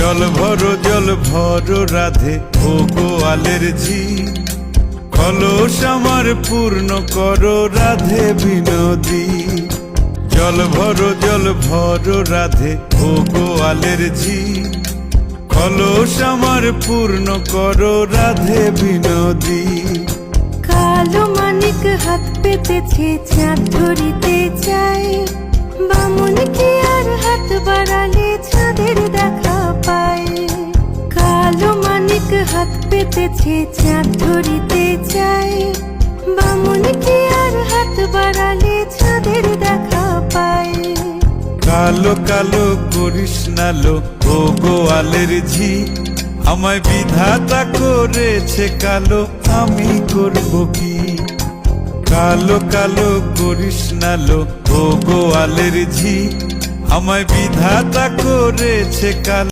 জল ভরো রাধে ও গোয়ালের ঝি, কলস আমার পূর্ণ করো রাধে বিনোদী। জল ভরো রাধে ও গোয়ালের ঝি, কলস আমার পূর্ণ করো রাধে বিনোদী। কালো মানিক হাত পেতেছে চাঁদ ধরিতে চাই, বামুন কি আর হাত বাড়ালে চাঁদের দেখা পায়। কালো মানিক হাত পেতেছে চাঁদ ধরিতে চাই, বামুন কি আর হাত বাড়ালে চাঁদের দেখা পায়। কালো কালো করিস নালো ও গোয়ালের ঝি, আমায় বিধাতা করেছে কালো, আমি করব কি? কালো কালো করিস নালো ও গোয়ালের ঝি, আমায় বিধাতা করেছে কালো।